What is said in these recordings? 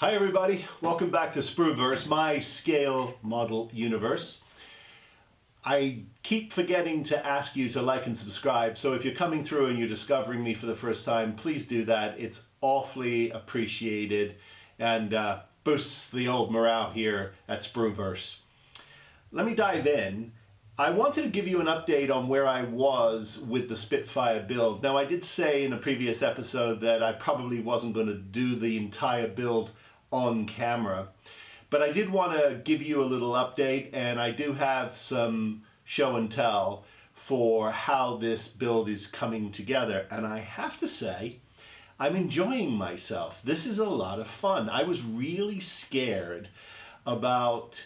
Hi everybody, welcome back to Spitfire, my scale model universe. I keep forgetting to ask you to like and subscribe, so if you're coming through and you're discovering me for the first time, please do that. It's awfully appreciated and boosts the old morale here at Spitfire. Let me dive in. I wanted to give you an update on where I was with the Spitfire build. Now, I did say in a previous episode that I probably wasn't going to do the entire build on camera, but I did want to give you a little update, and I do have some show and tell for how this build is coming together, and I have to say I'm enjoying myself. This is a lot of fun. I was really scared about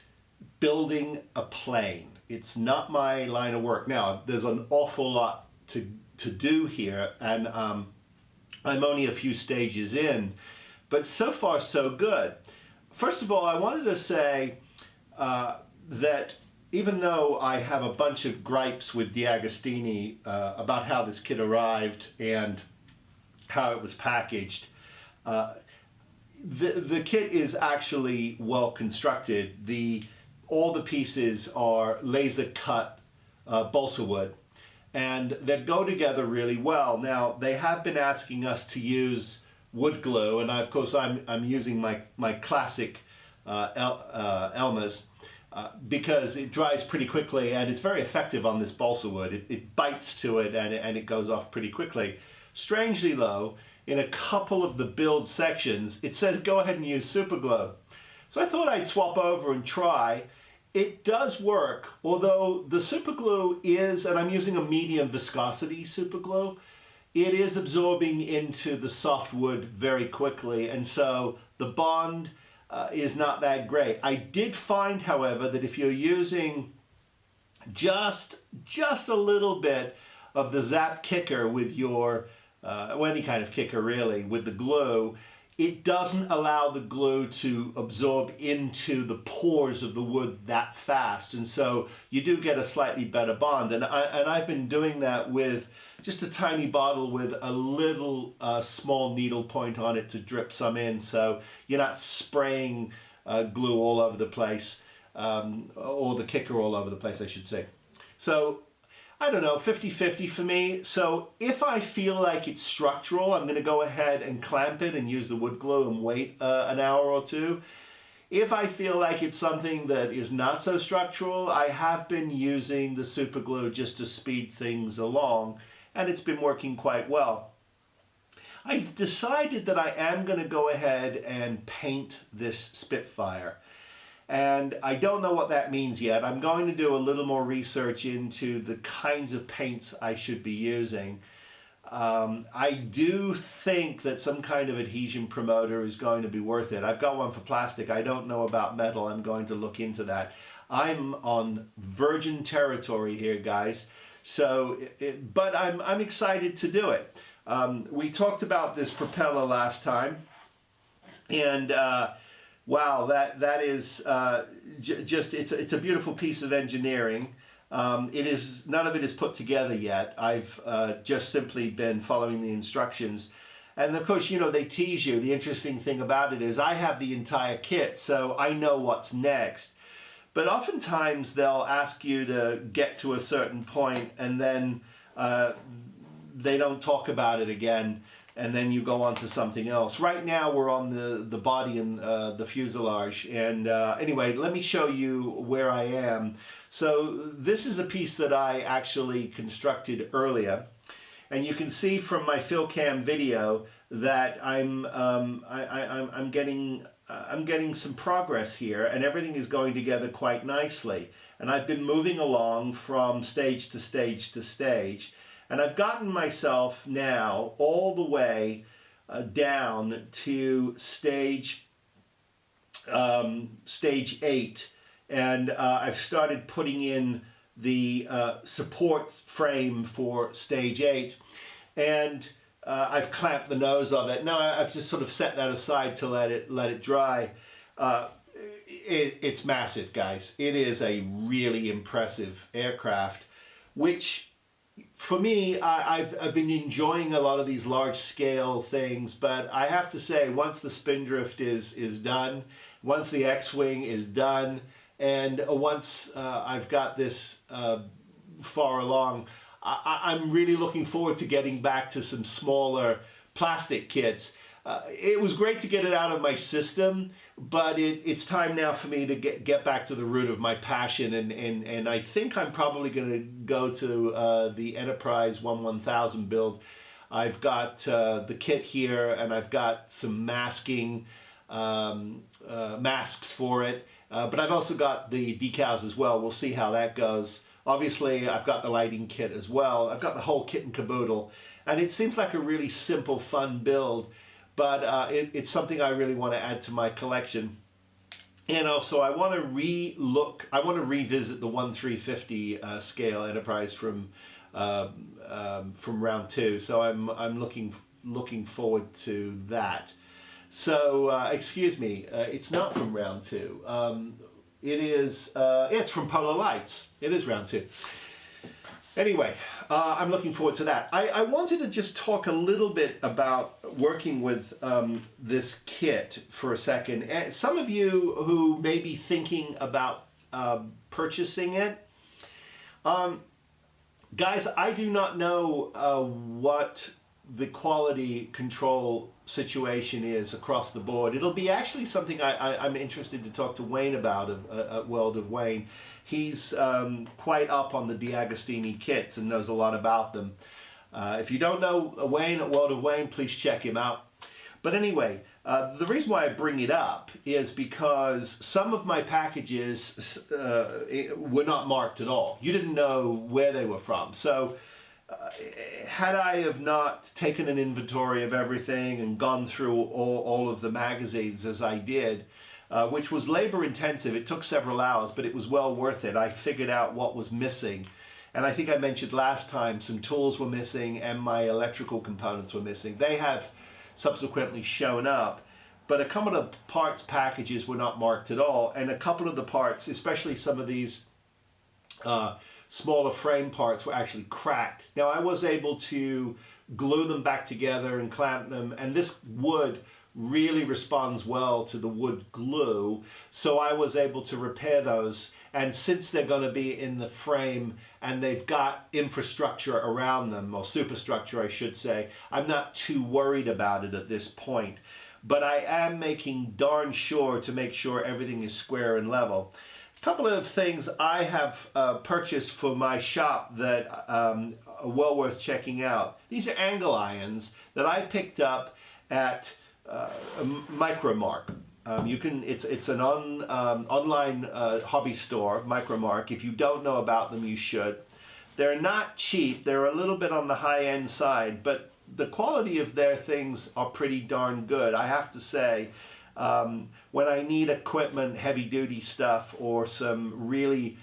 building a plane. It's not my line of work. Now, there's an awful lot to do here, and I'm only a few stages in, but so far so good. First of all, I wanted to say that even though I have a bunch of gripes with D'Agostini about how this kit arrived and how it was packaged, the kit is actually well constructed. All the pieces are laser cut balsa wood, and they go together really well. Now, they have been asking us to use wood glue, and of course I'm using my classic Elmer's because it dries pretty quickly and it's very effective on this balsa wood. It bites to it and it goes off pretty quickly. Strangely though, in a couple of the build sections it says go ahead and use super glue. So I thought I'd swap over and try. It does work, although the super glue is, and I'm using a medium viscosity super glue, it is absorbing into the soft wood very quickly, and so the bond is not that great. I did find, however, that if you're using just a little bit of the zap kicker with your, well, any kind of kicker really, with the glue, it doesn't allow the glue to absorb into the pores of the wood that fast, and so you do get a slightly better bond. And I've been doing that with just a tiny bottle with a little small needle point on it to drip some in, so you're not spraying glue all over the place, or the kicker all over the place, I should say. So I don't know, 50-50 for me. So if I feel like it's structural, I'm going to go ahead and clamp it and use the wood glue and wait an hour or two. If I feel like it's something that is not so structural, I have been using the super glue just to speed things along, and it's been working quite well. I've decided that I am going to go ahead and paint this Spitfire. And I don't know what that means yet. I'm going to do a little more research into the kinds of paints I should be using. I do think that some kind of adhesion promoter is going to be worth it. I've got one for plastic. I don't know about metal. I'm going to look into that. I'm on virgin territory here, guys. So, but I'm excited to do it. We talked about this propeller last time, and wow, that is just, it's a beautiful piece of engineering. None of it is put together yet. I've just simply been following the instructions. And of course, you know, they tease you. The interesting thing about it is I have the entire kit, so I know what's next. But oftentimes they'll ask you to get to a certain point and then they don't talk about it again, and then you go on to something else. Right now we're on the body and the fuselage, and anyway, let me show you where I am. So this is a piece that I actually constructed earlier, and you can see from my PhilCam video that I'm getting some progress here, and everything is going together quite nicely. And I've been moving along from stage to stage to stage. And I've gotten myself now all the way down to stage 8, and I've started putting in the support frame for stage 8, and I've clamped the nose of it. Now I've just sort of set that aside to let it dry. It's massive, guys. It is a really impressive aircraft, which for me, I've been enjoying a lot of these large scale things, but I have to say, once the Spindrift is done, once the X-Wing is done, and once I've got this far along, I'm really looking forward to getting back to some smaller plastic kits. It was great to get it out of my system, but it's time now for me to get back to the root of my passion, and I think I'm probably going to go to the Enterprise 1000 build. I've got the kit here, and I've got some masking masks for it, but I've also got the decals as well. We'll see how that goes. Obviously, I've got the lighting kit as well. I've got the whole kit and caboodle, and it seems like a really simple, fun build, but it's something I really want to add to my collection. And also, I want to revisit the 1/350 scale Enterprise from round 2. So I'm looking forward to that. So excuse me, it's not from round 2. It is. It's from Polar Lights. It is round 2. Anyway, I'm looking forward to that. I wanted to just talk a little bit about working with this kit for a second. And some of you who may be thinking about purchasing it, guys, I do not know what the quality control situation is across the board. It'll be actually something I'm interested to talk to Wayne about at World of Wayne. He's quite up on the D'Agostini kits and knows a lot about them. If you don't know Wayne at World of Wayne, please check him out. But anyway, the reason why I bring it up is because some of my packages were not marked at all. You didn't know where they were from. So had I have not taken an inventory of everything and gone through all of the magazines as I did, which was labor intensive, it took several hours, but it was well worth it. I figured out what was missing. And I think I mentioned last time some tools were missing and my electrical components were missing. They have subsequently shown up, but a couple of parts packages were not marked at all. And a couple of the parts, especially some of these smaller frame parts, were actually cracked. Now I was able to glue them back together and clamp them, and this wood really responds well to the wood glue, so I was able to repair those. And since they're going to be in the frame and they've got infrastructure around them, or superstructure I should say, I'm not too worried about it at this point. But I am making darn sure to make sure everything is square and level. Couple of things I have purchased for my shop that are well worth checking out. These are angle irons that I picked up at Micromark. It's an online hobby store, Micromark. If you don't know about them, you should. They're not cheap. They're a little bit on the high-end side, but the quality of their things are pretty darn good, I have to say. When I need equipment, heavy-duty stuff, or some really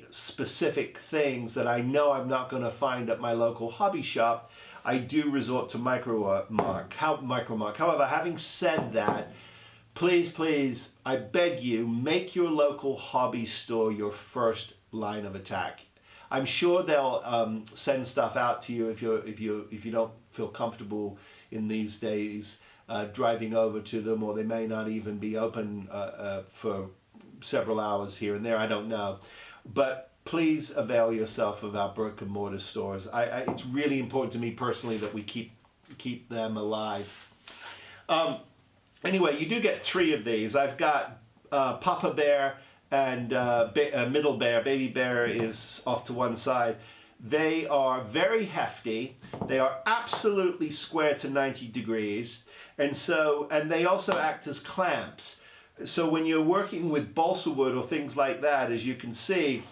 specific things that I know I'm not going to find at my local hobby shop, I do resort to Micromark. However, having said that, please, I beg you, make your local hobby store your first line of attack. I'm sure they'll send stuff out to you if you don't feel comfortable in these days driving over to them, or they may not even be open for several hours here and there. I don't know, but please avail yourself of our brick and mortar stores. It's really important to me personally that we keep them alive. Anyway, you do get 3 of these. I've got Papa Bear and Middle Bear. Baby Bear is off to one side. They are very hefty. They are absolutely square to 90 degrees. And they also act as clamps. So when you're working with balsa wood or things like that, as you can see,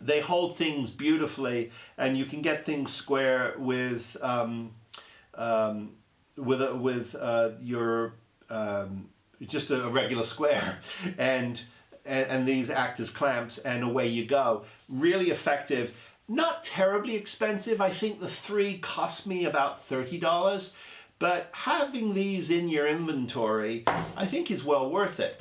they hold things beautifully, and you can get things square with your just a regular square, and these act as clamps, and away you go. Really effective. Not terribly expensive. I think the 3 cost me about $30, but having these in your inventory, I think, is well worth it.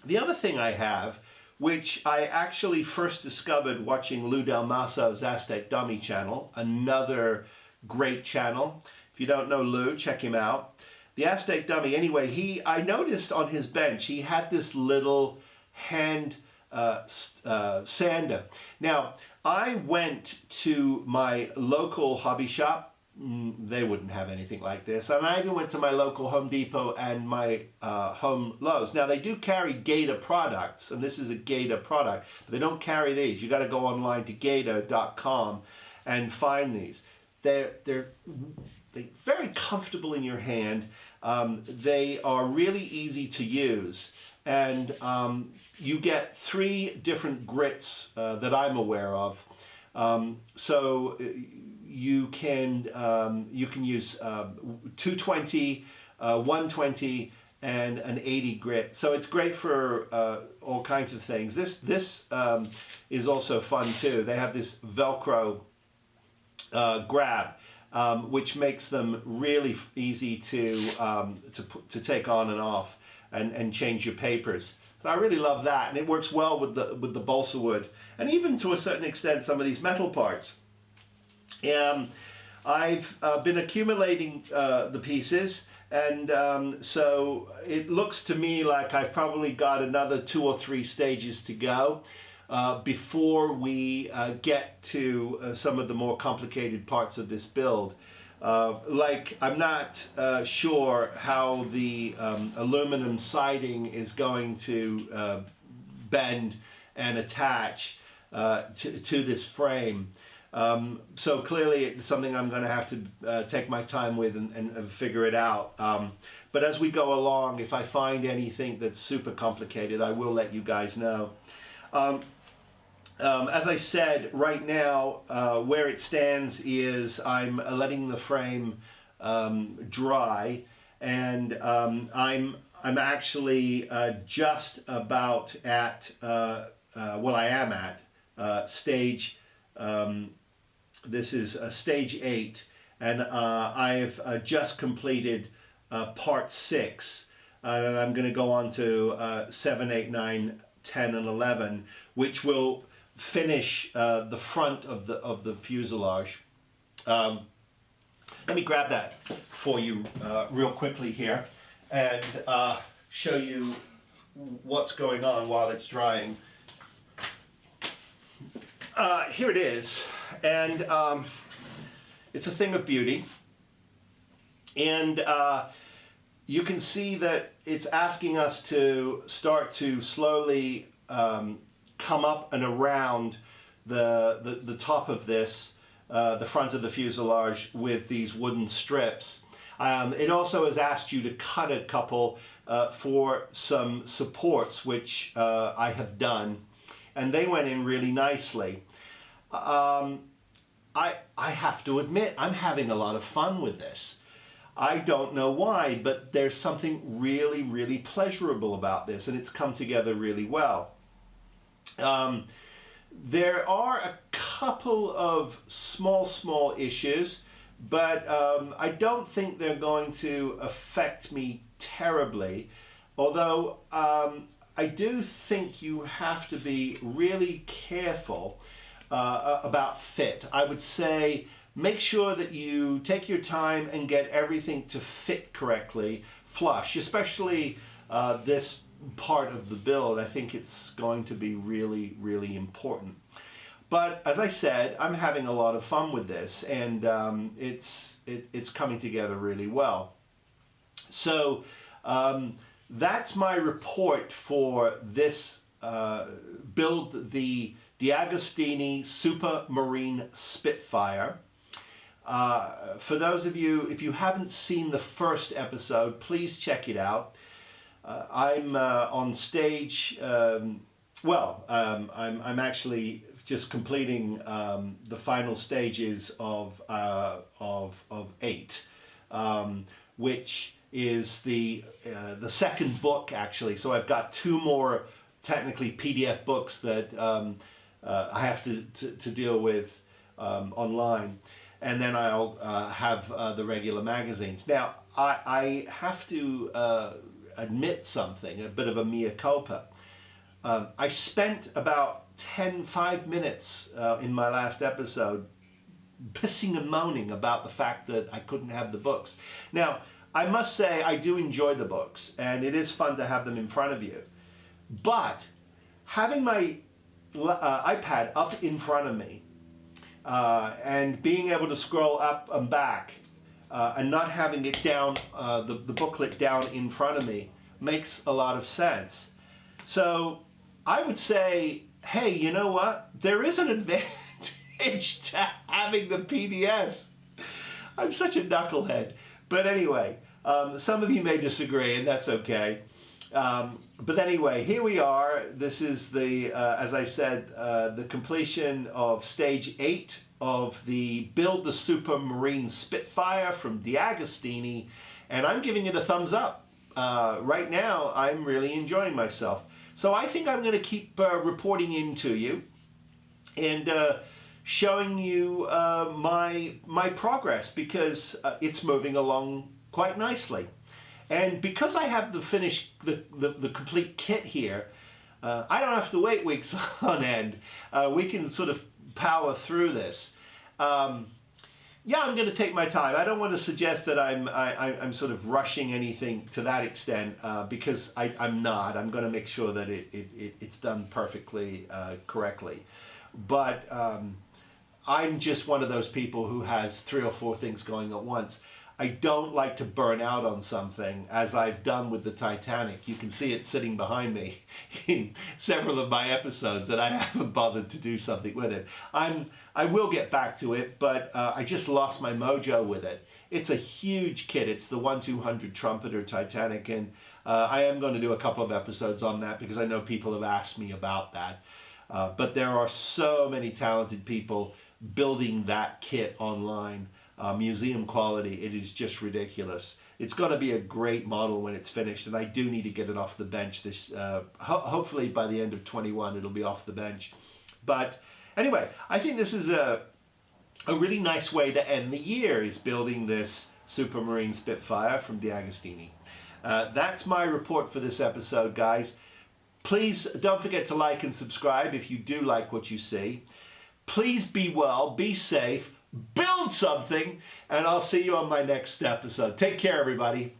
The other thing I have, which I actually first discovered watching Lou Del Maso's Aztec Dummy channel, another great channel. If you don't know Lou, check him out. The Aztec Dummy, anyway, I noticed on his bench, he had this little hand sander. Now, I went to my local hobby shop. They wouldn't have anything like this. And I even went to my local Home Depot and my home Lowe's. Now, they do carry Gator products, and this is a Gator product, but they don't carry these. You got to go online to gator.com and find these. They're very comfortable in your hand. They are really easy to use, and you get 3 different grits that I'm aware of. So you can use 220, 120, and an 80 grit. So it's great for all kinds of things. This is also fun too. They have this Velcro grab, which makes them really easy to take on and off and change your papers. So I really love that, and it works well with the balsa wood, and even to a certain extent some of these metal parts. I've been accumulating the pieces, and so it looks to me like I've probably got another 2 or 3 stages to go before we get to some of the more complicated parts of this build. Like, I'm not sure how the aluminum siding is going to bend and attach to this frame. So clearly it's something I'm going to have to take my time with and figure it out. But as we go along, if I find anything that's super complicated, I will let you guys know. As I said, right now, where it stands is I'm letting the frame dry, and I'm actually just about at, well, I am at stage, this is stage 8, and I've just completed part 6, and I'm going to go on to 7, 8, 9, 10, and 11, which will finish the front of the fuselage. Let me grab that for you real quickly here and show you what's going on while it's drying. Here it is, and it's a thing of beauty, and you can see that it's asking us to start to slowly come up and around the top of this, the front of the fuselage, with these wooden strips. It also has asked you to cut a couple for some supports, which I have done, and they went in really nicely. I have to admit, I'm having a lot of fun with this. I don't know why, but there's something really, really pleasurable about this, and it's come together really well. There are a couple of small issues, but I don't think they're going to affect me terribly, although I do think you have to be really careful about fit. I would say make sure that you take your time and get everything to fit correctly, flush, especially this part of the build. I think it's going to be really, really important. But as I said, I'm having a lot of fun with this, and it's coming together really well. So that's my report for this build, the DeAgostini Supermarine Spitfire. For those of you, if you haven't seen the first episode, please check it out. I'm on stage, I'm actually just completing the final stages of 8, which is the second book, actually. So I've got 2 more technically PDF books that I have to deal with online, and then I'll have the regular magazines. Now, I have to admit something, a bit of a mea culpa. I spent about 5 minutes in my last episode pissing and moaning about the fact that I couldn't have the books. Now, I must say I do enjoy the books, and it is fun to have them in front of you. But having my iPad up in front of me and being able to scroll up and back and not having it down, the booklet down in front of me, makes a lot of sense. So I would say, hey, you know what? There is an advantage to having the PDFs. I'm such a knucklehead. But anyway, some of you may disagree, and that's okay. But anyway, here we are. This is the, as I said, the completion of stage 8 of the Build the Supermarine Spitfire from D'Agostini, and I'm giving it a thumbs up. Right now, I'm really enjoying myself. So I think I'm going to keep reporting in to you and showing you my progress, because it's moving along quite nicely. And because I have the complete kit here, I don't have to wait weeks on end. We can sort of power through this. Yeah, I'm going to take my time. I don't want to suggest that I'm sort of rushing anything to that extent, because I'm not. I'm going to make sure that it's done perfectly correctly. But I'm just one of those people who has 3 or 4 things going at once. I don't like to burn out on something, as I've done with the Titanic. You can see it sitting behind me in several of my episodes, and I haven't bothered to do something with it. I will get back to it, but I just lost my mojo with it. It's a huge kit. It's the 1/200 trumpeter Titanic, and I am going to do a couple of episodes on that, because I know people have asked me about that. But there are so many talented people building that kit online. Museum quality, it is just ridiculous. It's going to be a great model when it's finished, and I do need to get it off the bench. This hopefully by the end of 21 it'll be off the bench. But anyway, I think this is a really nice way to end the year, is building this Supermarine Spitfire from D'Agostini. That's my report for this episode, guys. Please don't forget to like and subscribe if you do like what you see. Please be well, be safe, build something, and I'll see you on my next episode. Take care, everybody.